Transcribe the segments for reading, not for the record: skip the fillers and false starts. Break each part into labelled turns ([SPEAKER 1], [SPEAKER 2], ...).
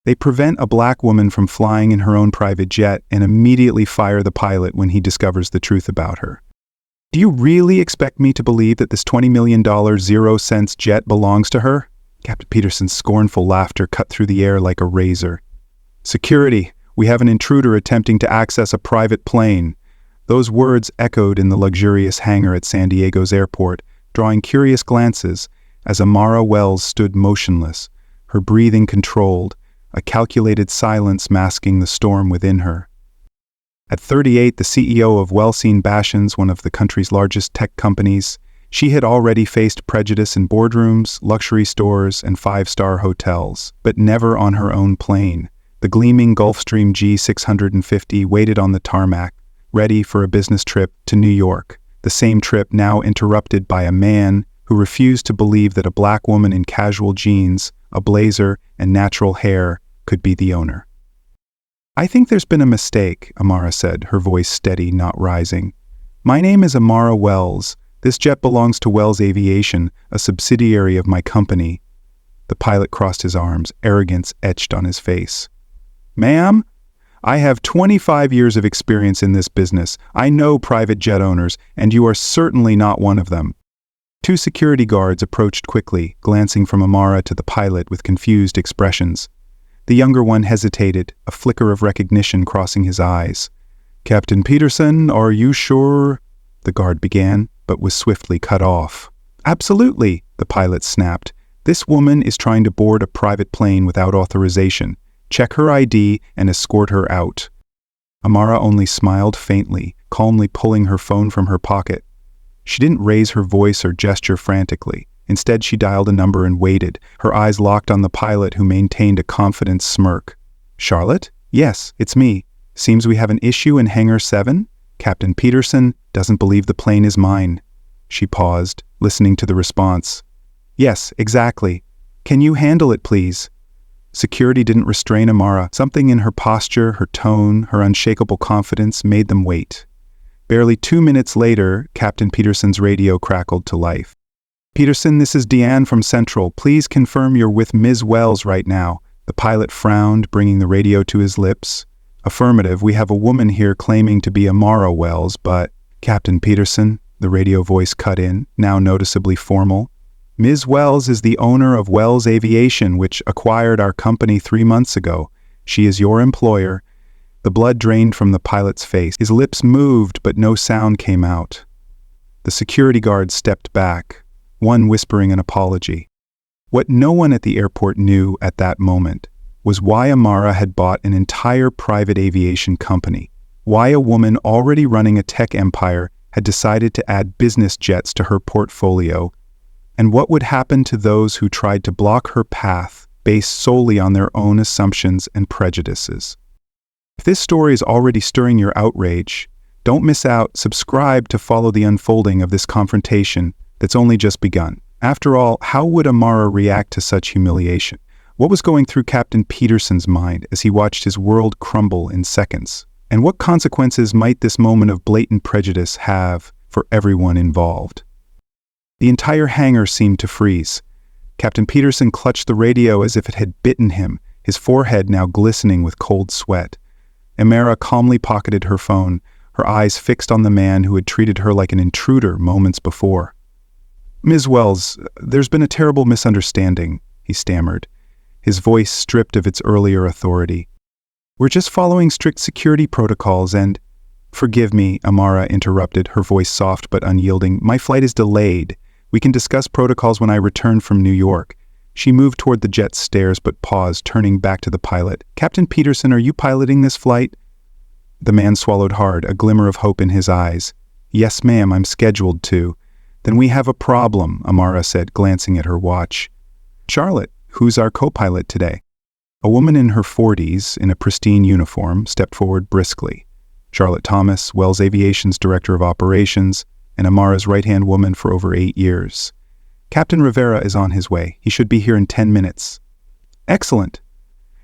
[SPEAKER 1] They prevent a black woman from flying in her own private jet and immediately fire the pilot when he discovers the truth about her. Do you really expect me to believe that this $20 million 0-cents jet belongs to her? Captain Peterson's scornful laughter cut through the air like a razor. Security, we have an intruder attempting to access a private plane. Those words echoed in the luxurious hangar at San Diego's airport, drawing curious glances as Amara Wells stood motionless, her breathing controlled, a calculated silence masking the storm within her. At 38, the CEO of Wellseen Bashens, one of the country's largest tech companies, she had already faced prejudice in boardrooms, luxury stores, and five-star hotels, but never on her own plane. The gleaming Gulfstream G650 waited on the tarmac, ready for a business trip to New York, the same trip now interrupted by a man who refused to believe that a black woman in casual jeans, a blazer, and natural hair could be the owner. I think there's been a mistake, Amara said, her voice steady, not rising. My name is Amara Wells. This jet belongs to Wells Aviation, a subsidiary of my company. The pilot crossed his arms, arrogance etched on his face. Ma'am, I have 25 years of experience in this business. I know private jet owners, and you are certainly not one of them. Two security guards approached quickly, glancing from Amara to the pilot with confused expressions. The younger one hesitated, a flicker of recognition crossing his eyes. Captain Peterson, are you sure? The guard began, but was swiftly cut off. Absolutely, the pilot snapped. This woman is trying to board a private plane without authorization. Check her ID and escort her out. Amara only smiled faintly, calmly pulling her phone from her pocket. She didn't raise her voice or gesture frantically. Instead, she dialed a number and waited, her eyes locked on the pilot who maintained a confident smirk. Charlotte? Yes, it's me. Seems we have an issue in Hangar 7? Captain Peterson doesn't believe the plane is mine. She paused, listening to the response. Yes, exactly. Can you handle it, please? Security didn't restrain Amara. Something in her posture, her tone, her unshakable confidence made them wait. Barely 2 minutes later, Captain Peterson's radio crackled to life. Peterson, this is Deanne from Central. Please confirm you're with Ms. Wells right now. The pilot frowned, bringing the radio to his lips. Affirmative, we have a woman here claiming to be Amara Wells, but... Captain Peterson, the radio voice cut in, now noticeably formal. Ms. Wells is the owner of Wells Aviation, which acquired our company 3 months ago. She is your employer. The blood drained from the pilot's face. His lips moved, but no sound came out. The security guard stepped back, one whispering an apology. What no one at the airport knew at that moment was why Amara had bought an entire private aviation company, why a woman already running a tech empire had decided to add business jets to her portfolio, and what would happen to those who tried to block her path based solely on their own assumptions and prejudices. If this story is already stirring your outrage, don't miss out. Subscribe to follow the unfolding of this confrontation that's only just begun. After all, how would Amara react to such humiliation? What was going through Captain Peterson's mind as he watched his world crumble in seconds? And what consequences might this moment of blatant prejudice have for everyone involved? The entire hangar seemed to freeze. Captain Peterson clutched the radio as if it had bitten him, his forehead now glistening with cold sweat. Amara calmly pocketed her phone, her eyes fixed on the man who had treated her like an intruder moments before. Ms. Wells, there's been a terrible misunderstanding, he stammered, his voice stripped of its earlier authority. We're just following strict security protocols and... Forgive me, Amara interrupted, her voice soft but unyielding. My flight is delayed. We can discuss protocols when I return from New York. She moved toward the jet's stairs but paused, turning back to the pilot. Captain Peterson, are you piloting this flight? The man swallowed hard, a glimmer of hope in his eyes. Yes, ma'am, I'm scheduled to. Then we have a problem, Amara said, glancing at her watch. Charlotte, who's our co-pilot today? A woman in her 40s, in a pristine uniform, stepped forward briskly. Charlotte Thomas, Wells Aviation's Director of Operations, and Amara's right-hand woman for over 8 years. Captain Rivera is on his way. He should be here in 10 minutes. Excellent.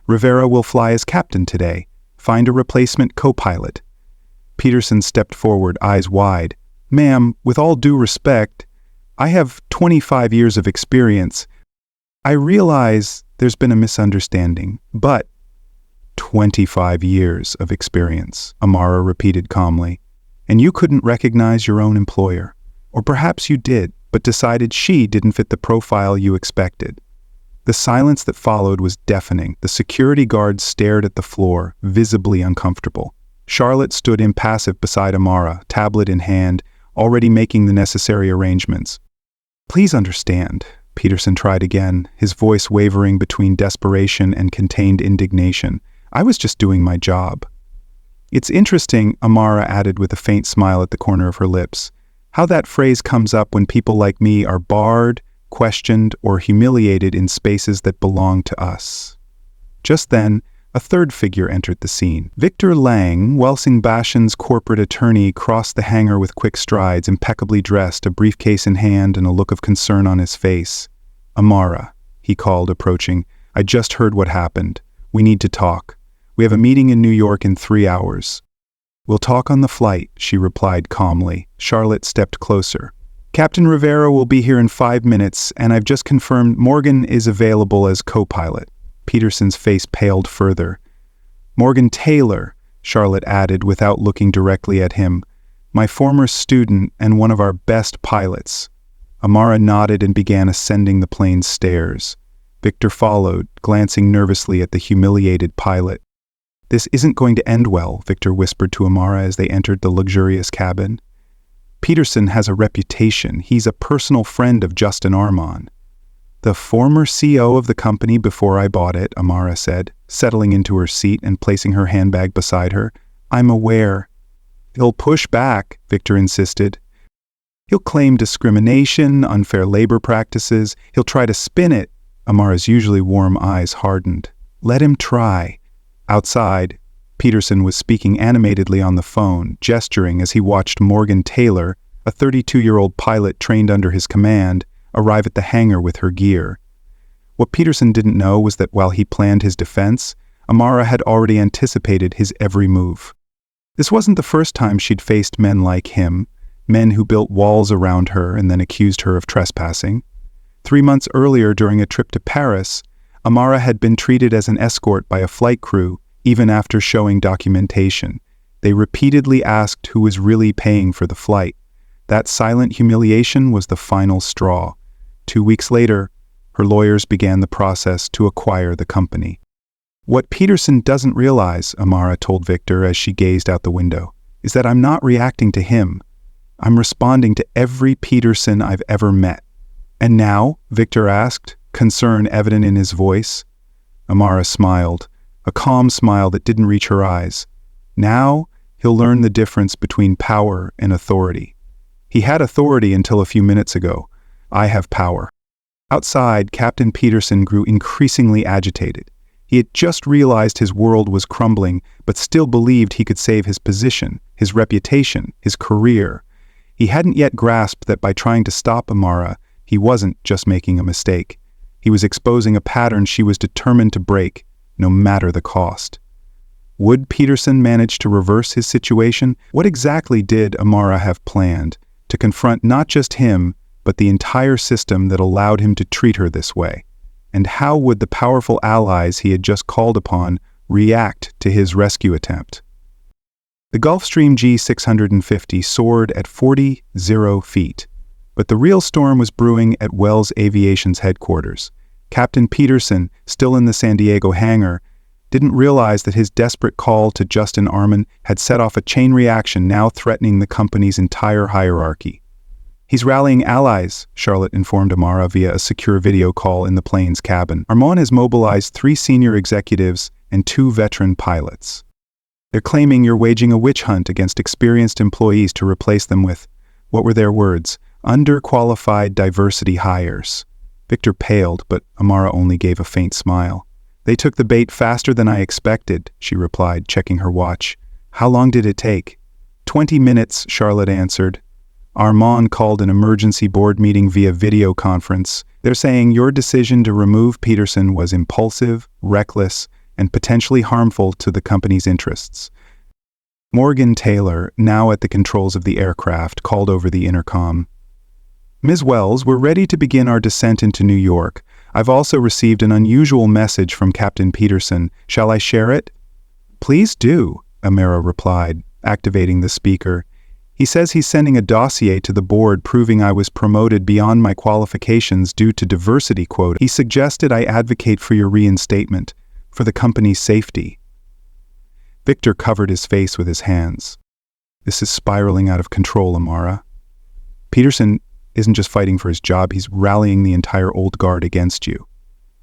[SPEAKER 1] Rivera will fly as captain today. Find a replacement co-pilot. Peterson stepped forward, eyes wide. Ma'am, with all due respect, I have 25 years of experience. I realize There's been a misunderstanding, but 25 years of experience, Amara repeated calmly. And you couldn't recognize your own employer. Or perhaps you did, but decided she didn't fit the profile you expected. The silence that followed was deafening. The security guards stared at the floor, visibly uncomfortable. Charlotte stood impassive beside Amara, tablet in hand, already making the necessary arrangements. Please understand, Peterson tried again, his voice wavering between desperation and contained indignation. I was just doing my job. It's interesting, Amara added with a faint smile at the corner of her lips, how that phrase comes up when people like me are barred, questioned, or humiliated in spaces that belong to us. Just then, a third figure entered the scene. Victor Lang, Welsing Bashan's corporate attorney, crossed the hangar with quick strides, impeccably dressed, a briefcase in hand and a look of concern on his face. Amara, he called, approaching, I just heard what happened. We need to talk. We have a meeting in New York in 3 hours. We'll talk on the flight, she replied calmly. Charlotte stepped closer. Captain Rivera will be here in 5 minutes, and I've just confirmed Morgan is available as co-pilot. Peterson's face paled further. Morgan Taylor, Charlotte added without looking directly at him. My former student and one of our best pilots. Amara nodded and began ascending the plane's stairs. Victor followed, glancing nervously at the humiliated pilot. This isn't going to end well, Victor whispered to Amara as they entered the luxurious cabin. Peterson has a reputation. He's a personal friend of Justin Armon. The former CEO of the company before I bought it, Amara said, settling into her seat and placing her handbag beside her. I'm aware. He'll push back, Victor insisted. He'll claim discrimination, unfair labor practices. He'll try to spin it. Amara's usually warm eyes hardened. Let him try. Outside, Peterson was speaking animatedly on the phone, gesturing as he watched Morgan Taylor, a 32-year-old pilot trained under his command, arrive at the hangar with her gear. What Peterson didn't know was that while he planned his defense, Amara had already anticipated his every move. This wasn't the first time she'd faced men like him, men who built walls around her and then accused her of trespassing. 3 months earlier, during a trip to Paris, Amara had been treated as an escort by a flight crew, even after showing documentation. They repeatedly asked who was really paying for the flight. That silent humiliation was the final straw. 2 weeks later, her lawyers began the process to acquire the company. What Peterson doesn't realize, Amara told Victor as she gazed out the window, is that I'm not reacting to him. I'm responding to every Peterson I've ever met. And now? Victor asked, concern evident in his voice. Amara smiled, a calm smile that didn't reach her eyes. Now, he'll learn the difference between power and authority. He had authority until a few minutes ago. I have power. Outside, Captain Peterson grew increasingly agitated. He had just realized his world was crumbling, but still believed he could save his position, his reputation, his career. He hadn't yet grasped that by trying to stop Amara, he wasn't just making a mistake. He was exposing a pattern she was determined to break, no matter the cost. Would Peterson manage to reverse his situation? What exactly did Amara have planned to confront not just him, but the entire system that allowed him to treat her this way? And how would the powerful allies he had just called upon react to his rescue attempt? The Gulfstream G650 soared at 40 feet. But the real storm was brewing at Wells Aviation's headquarters. Captain Peterson, still in the San Diego hangar, didn't realize that his desperate call to Justin Armon had set off a chain reaction now threatening the company's entire hierarchy. He's rallying allies, Charlotte informed Amara via a secure video call in the plane's cabin. Armon has mobilized 3 senior executives and 2 veteran pilots. They're claiming you're waging a witch hunt against experienced employees to replace them with, what were their words, underqualified diversity hires. Victor paled, but Amara only gave a faint smile. They took the bait faster than I expected, she replied, checking her watch. How long did it take? 20 minutes, Charlotte answered. Armon called an emergency board meeting via video conference. They're saying your decision to remove Peterson was impulsive, reckless, and potentially harmful to the company's interests. Morgan Taylor, now at the controls of the aircraft, called over the intercom. Ms. Wells, we're ready to begin our descent into New York. I've also received an unusual message from Captain Peterson. Shall I share it? Please do, Amara replied, activating the speaker. He says he's sending a dossier to the board proving I was promoted beyond my qualifications due to diversity quota. He suggested I advocate for your reinstatement, for the company's safety. Victor covered his face with his hands. This is spiraling out of control, Amara. Peterson isn't just fighting for his job, he's rallying the entire old guard against you.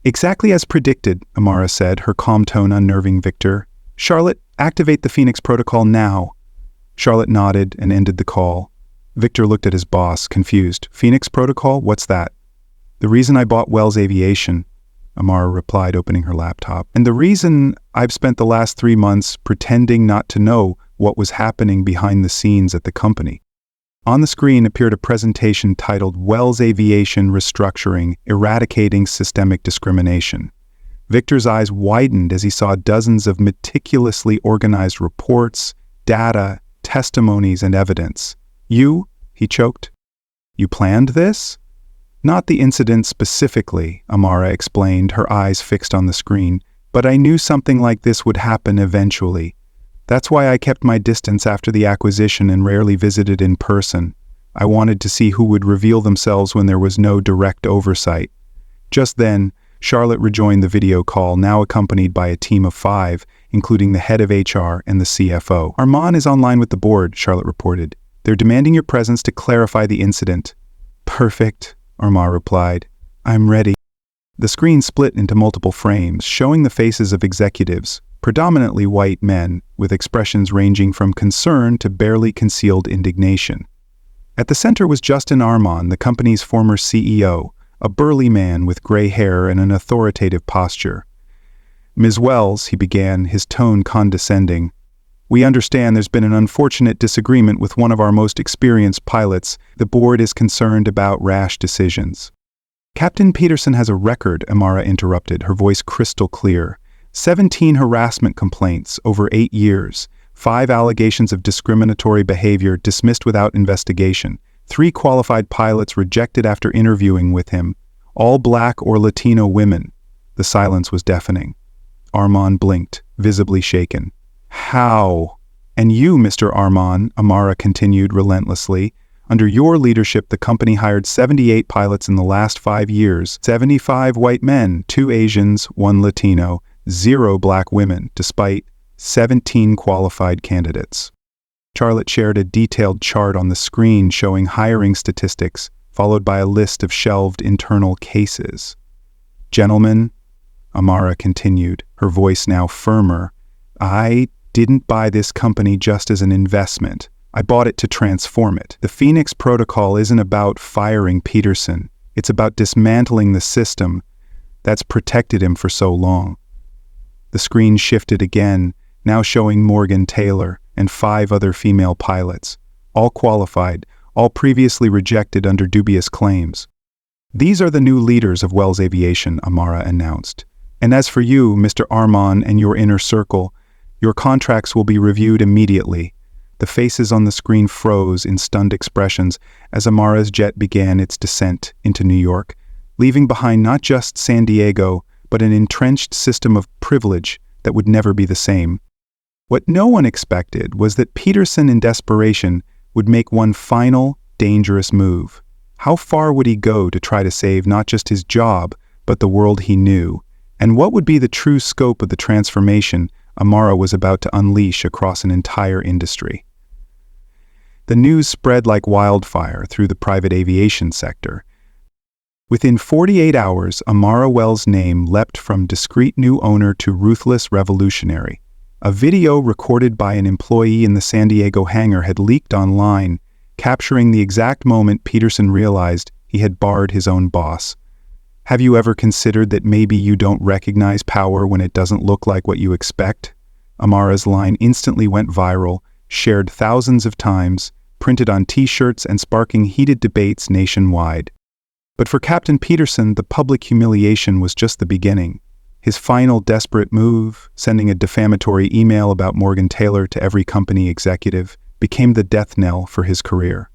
[SPEAKER 1] Exactly as predicted, Amara said, her calm tone unnerving Victor. Charlotte, activate the Phoenix Protocol now. Charlotte nodded and ended the call. Victor looked at his boss, confused. Phoenix Protocol? What's that? The reason I bought Wells Aviation, Amara replied, opening her laptop. And the reason I've spent the last 3 months pretending not to know what was happening behind the scenes at the company. On the screen appeared a presentation titled Wells Aviation Restructuring, Eradicating Systemic Discrimination. Victor's eyes widened as he saw dozens of meticulously organized reports, data, testimonies, and evidence. You? He choked. You planned this? Not the incident specifically, Amara explained, her eyes fixed on the screen, but I knew something like this would happen eventually. That's why I kept my distance after the acquisition and rarely visited in person. I wanted to see who would reveal themselves when there was no direct oversight. Just then, Charlotte rejoined the video call, now accompanied by a team of 5, including the head of HR and the CFO. Armand is online with the board, Charlotte reported. They're demanding your presence to clarify the incident. Perfect, Armand replied. I'm ready. The screen split into multiple frames, showing the faces of executives, predominantly white men, with expressions ranging from concern to barely concealed indignation. At the center was Justin Armand, the company's former CEO, a burly man with gray hair and an authoritative posture. Ms. Wells, he began, his tone condescending. We understand there's been an unfortunate disagreement with one of our most experienced pilots. The board is concerned about rash decisions. Captain Peterson has a record, Amara interrupted, her voice crystal clear. 17 harassment complaints over 8 years, 5 allegations of discriminatory behavior dismissed without investigation, 3 qualified pilots rejected after interviewing with him, all Black or Latino women. The silence was deafening. Armand blinked, visibly shaken. How? And you, Mr. Armand, Amara continued relentlessly. Under your leadership, the company hired 78 pilots in the last 5 years, 75 white men, 2 Asians, 1 Latino, 0 Black women, despite 17 qualified candidates. Charlotte shared a detailed chart on the screen showing hiring statistics, followed by a list of shelved internal cases. Gentlemen, Amara continued, her voice now firmer, I didn't buy this company just as an investment. I bought it to transform it. The Phoenix Protocol isn't about firing Peterson. It's about dismantling the system that's protected him for so long. The screen shifted again, now showing Morgan Taylor and 5 other female pilots, all qualified, all previously rejected under dubious claims. These are the new leaders of Wells Aviation, Amara announced. And as for you, Mr. Armand, and your inner circle, your contracts will be reviewed immediately. The faces on the screen froze in stunned expressions as Amara's jet began its descent into New York, leaving behind not just San Diego, but an entrenched system of privilege that would never be the same. What no one expected was that Peterson, in desperation, would make one final, dangerous move. How far would he go to try to save not just his job, but the world he knew? And what would be the true scope of the transformation Amara was about to unleash across an entire industry? The news spread like wildfire through the private aviation sector. Within 48 hours, Amara Wells' name leapt from discreet new owner to ruthless revolutionary. A video recorded by an employee in the San Diego hangar had leaked online, capturing the exact moment Peterson realized he had barred his own boss. Have you ever considered that maybe you don't recognize power when it doesn't look like what you expect? Amara's line instantly went viral, shared thousands of times, printed on t-shirts and sparking heated debates nationwide. But for Captain Peterson, the public humiliation was just the beginning. His final desperate move, sending a defamatory email about Morgan Taylor to every company executive, became the death knell for his career.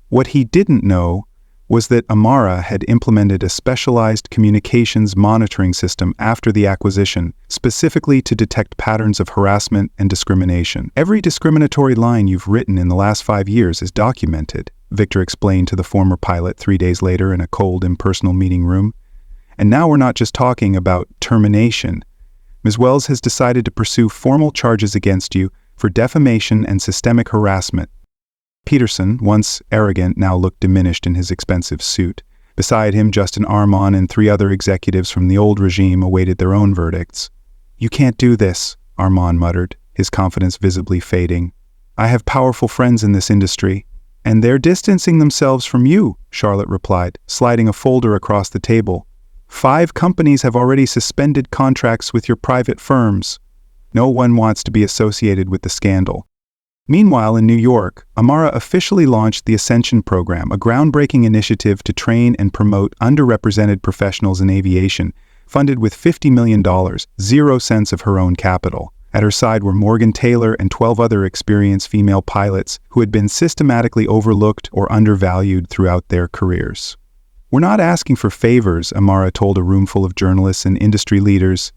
[SPEAKER 1] What he didn't know was that Amara had implemented a specialized communications monitoring system after the acquisition, specifically to detect patterns of harassment and discrimination. "Every discriminatory line you've written in the last 5 years is documented," Victor explained to the former pilot 3 days later in a cold, impersonal meeting room. "And now we're not just talking about termination. Ms. Wells has decided to pursue formal charges against you for defamation and systemic harassment." Peterson, once arrogant, now looked diminished in his expensive suit. Beside him, Justin Armand and 3 other executives from the old regime awaited their own verdicts. "You can't do this," Armand muttered, his confidence visibly fading. "I have powerful friends in this industry." "And they're distancing themselves from you," Charlotte replied, sliding a folder across the table. 5 companies have already suspended contracts with your private firms. No one wants to be associated with the scandal. Meanwhile, in New York, Amara officially launched the Ascension Program, a groundbreaking initiative to train and promote underrepresented professionals in aviation, funded with $50 million, 0 cents of her own capital. At her side were Morgan Taylor and 12 other experienced female pilots who had been systematically overlooked or undervalued throughout their careers. "We're not asking for favors," Amara told a roomful of journalists and industry leaders.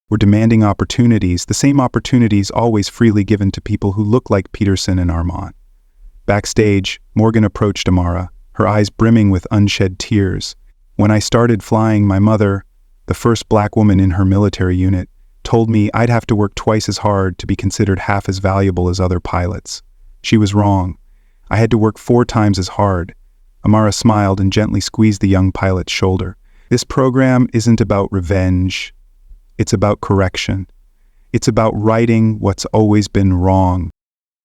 [SPEAKER 1] "We're demanding opportunities, the same opportunities always freely given to people who look like Peterson and Armand." Backstage, Morgan approached Amara, her eyes brimming with unshed tears. "When I started flying, my mother, the first black woman in her military unit, told me I'd have to work twice as hard to be considered half as valuable as other pilots. She was wrong. I had to work 4 times as hard." Amara smiled and gently squeezed the young pilot's shoulder. "This program isn't about revenge. It's about correction. It's about righting what's always been wrong."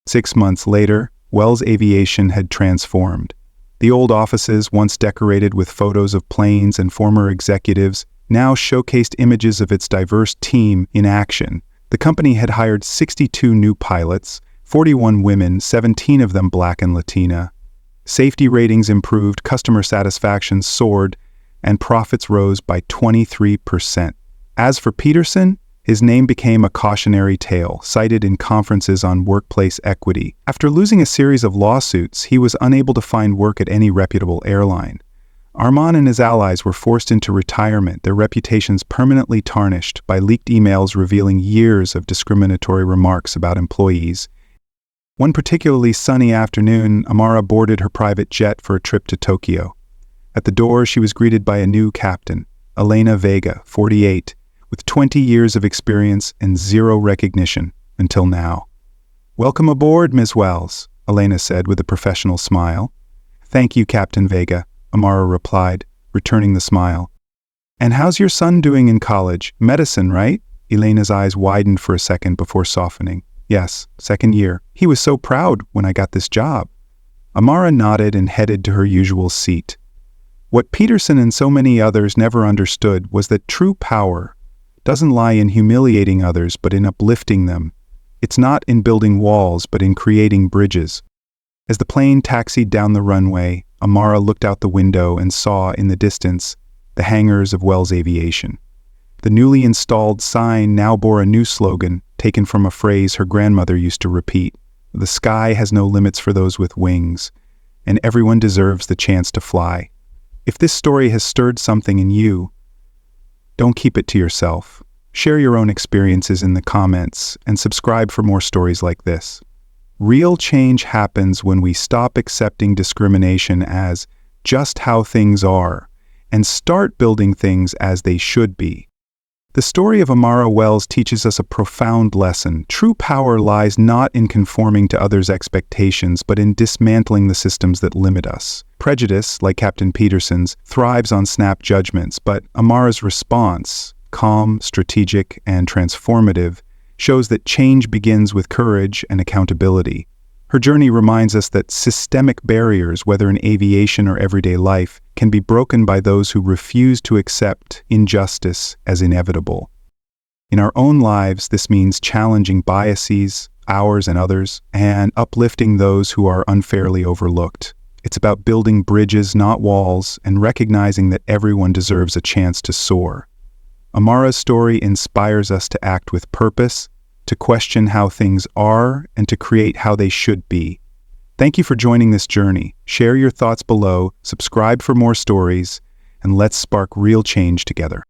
[SPEAKER 1] 6 months later, Wells Aviation had transformed. The old offices, once decorated with photos of planes and former executives, now showcased images of its diverse team in action. The company had hired 62 new pilots, 41 women, 17 of them Black and Latina. Safety ratings improved, customer satisfaction soared, and profits rose by 23%. As for Peterson, his name became a cautionary tale, cited in conferences on workplace equity. After losing a series of lawsuits, he was unable to find work at any reputable airline. Armand and his allies were forced into retirement, their reputations permanently tarnished by leaked emails revealing years of discriminatory remarks about employees. One particularly sunny afternoon, Amara boarded her private jet for a trip to Tokyo. At the door, she was greeted by a new captain, Elena Vega, 48, with 20 years of experience and 0 recognition until now. "Welcome aboard, Ms. Wells," Elena said with a professional smile. "Thank you, Captain Vega," Amara replied, returning the smile. "And how's your son doing in college? Medicine, right?" Elena's eyes widened for a second before softening. "Yes, 2nd year. He was so proud when I got this job." Amara nodded and headed to her usual seat. What Peterson and so many others never understood was that true power doesn't lie in humiliating others, but in uplifting them. It's not in building walls, but in creating bridges. As the plane taxied down the runway, Amara looked out the window and saw in the distance the hangars of Wells Aviation. The newly installed sign now bore a new slogan, taken from a phrase her grandmother used to repeat: "The sky has no limits for those with wings, and everyone deserves the chance to fly." If this story has stirred something in you, don't keep it to yourself. Share your own experiences in the comments and subscribe for more stories like this. Real change happens when we stop accepting discrimination as just how things are and start building things as they should be. The story of Amara Wells teaches us a profound lesson. True power lies not in conforming to others' expectations, but in dismantling the systems that limit us. Prejudice, like Captain Peterson's, thrives on snap judgments, but Amara's response, calm, strategic, and transformative, shows that change begins with courage and accountability. Her journey reminds us that systemic barriers, whether in aviation or everyday life, can be broken by those who refuse to accept injustice as inevitable. In our own lives, this means challenging biases, ours and others, and uplifting those who are unfairly overlooked. It's about building bridges, not walls, and recognizing that everyone deserves a chance to soar. Amara's story inspires us to act with purpose, to question how things are, and to create how they should be. Thank you for joining this journey. Share your thoughts below, subscribe for more stories, and let's spark real change together.